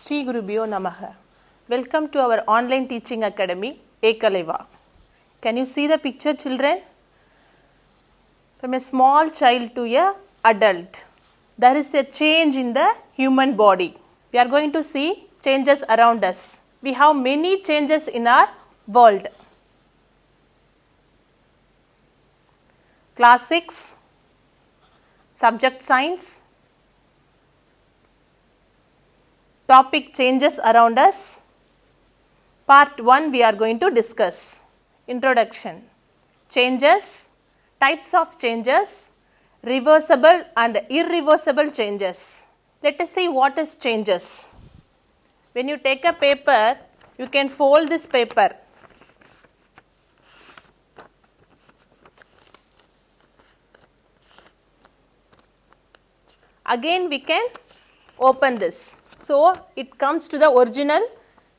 Sri Gurubhyo Namaha. Welcome to our online teaching academy, Ekaleva. Can you see the picture, children? From a small child to a adult, there is a change in the human body. We are going to see changes around us. We have many changes in our world. Class 6, subject science. Topic changes around us. Part 1 we are going to discuss. Introduction. Changes, types of changes, reversible and irreversible changes. Let us see what is changes. When you take a paper, you can fold this paper. Again we can open this. So, it comes to the original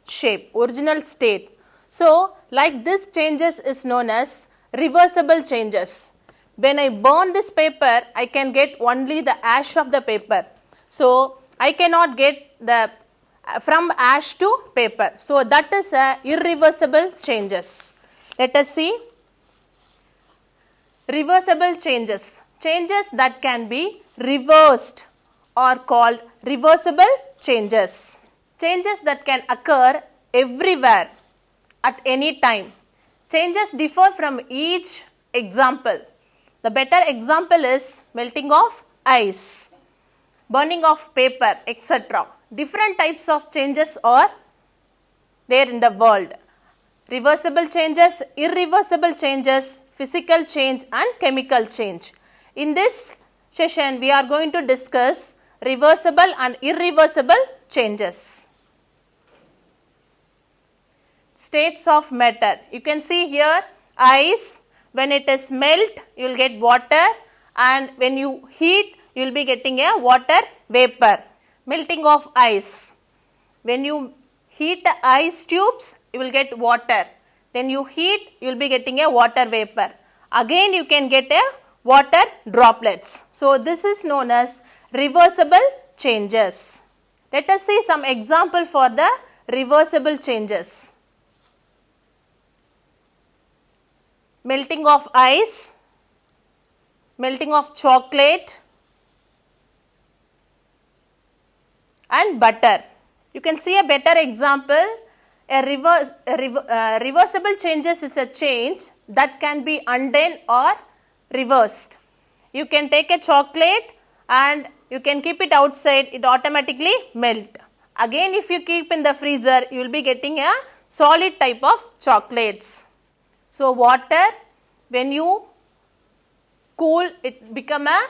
shape, original state. So, like this changes is known as reversible changes. When I burn this paper, I can get only the ash of the paper. So, I cannot get the from ash to paper. So, that is a irreversible changes. Let us see reversible changes. Changes that can be reversed are called reversible changes. Changes that can occur everywhere at any time. Changes differ from each example. The better example is melting of ice, burning of paper, etc. Different types of changes are there in the world. Reversible changes, irreversible changes, physical change and chemical change. In this session, we are going to discuss reversible and irreversible changes. States of matter. You can see here ice, when it is melt, you will get water, and when you heat, you will be getting a water vapor. Melting of ice. When you heat the ice tubes, you will get water. Then you heat, you will be getting a water vapor. Again you can get a water droplets. So, this is known as reversible changes. Let us see some example for the reversible changes. Melting of ice, melting of chocolate and butter. You can see a better example. Reversible changes is a change that can be undone or reversed. You can take a chocolate and you can keep it outside, it automatically melt. Again if you keep in the freezer, you will be getting a solid type of chocolates. So, water, when you cool, it become a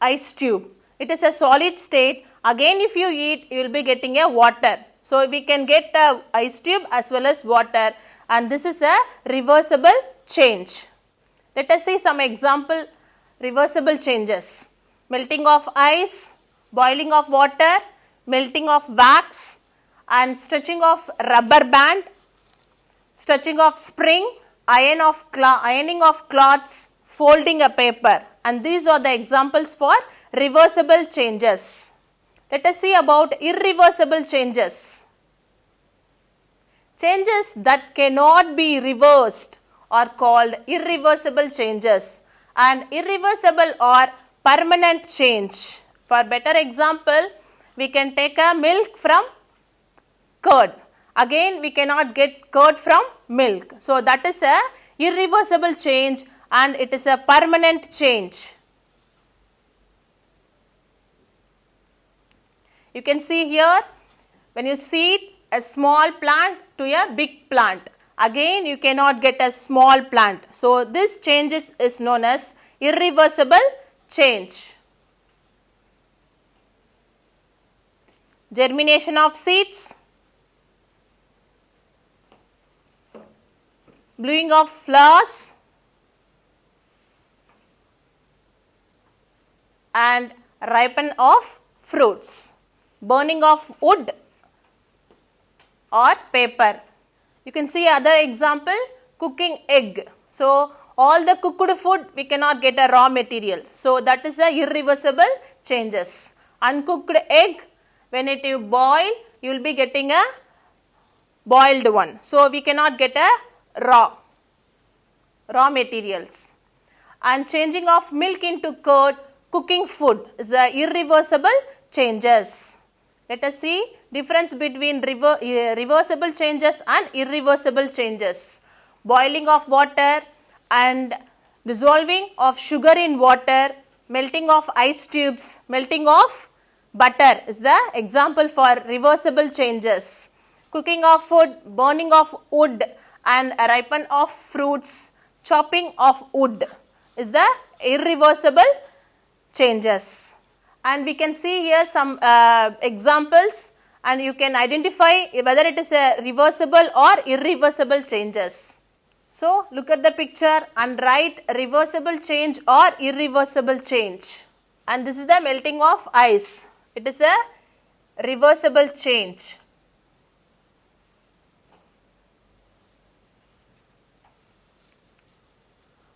ice tube. It is a solid state. Again if you eat, you will be getting a water. So, we can get a ice tube as well as water, and this is a reversible change. Let us see some example reversible changes. Melting of ice, boiling of water, melting of wax and stretching of rubber band, stretching of spring, ironing of cloths, folding a paper, and these are the examples for reversible changes. Let us see about irreversible changes. Changes that cannot be reversed are called irreversible changes, and irreversible or permanent change. For better example, we can take a milk from curd. Again we cannot get curd from milk. So, that is a irreversible change and it is a permanent change. You can see here, when you seed a small plant to a big plant, again you cannot get a small plant. So, this change is known as irreversible change. Germination of seeds, blooming of flowers and ripen of fruits, burning of wood or paper. You can see other example, cooking egg. So, all the cooked food we cannot get a raw materials. So, that is the irreversible changes. Uncooked egg, when it you boil, you will be getting a boiled one. So we cannot get a raw materials. And changing of milk into curd, cooking food is the irreversible changes. Let us see difference between reversible changes and irreversible changes. Boiling of water and dissolving of sugar in water, melting of ice tubes, melting of butter is the example for reversible changes. Cooking of food, burning of wood and ripen of fruits, chopping of wood is the irreversible changes. And we can see here some examples, and you can identify whether it is a reversible or irreversible changes. So look at the picture and write reversible change or irreversible change. And this is the melting of ice. It is a reversible change.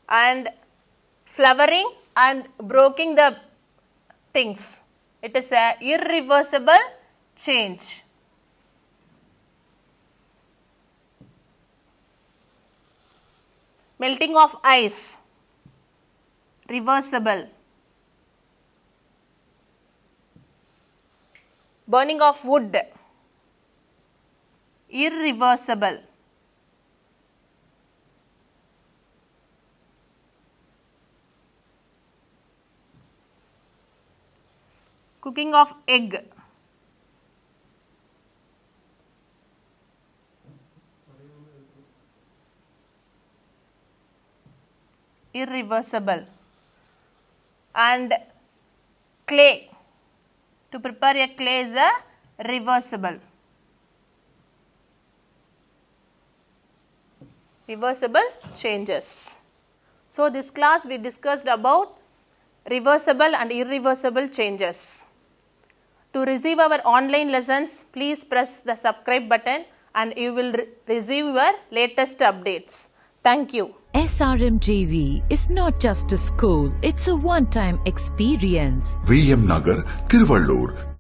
And flowering and breaking the things, it is a irreversible change. Melting of ice, reversible. Burning of wood, irreversible. Cooking of egg, irreversible. And clay, to prepare a clay is a reversible. Reversible changes. So this class we discussed about reversible and irreversible changes. To receive our online lessons, please press the subscribe button and you will receive your latest updates. Thank you. SRMJV is not just a school, it's a one-time experience. VM Nagar, Tiruvallur,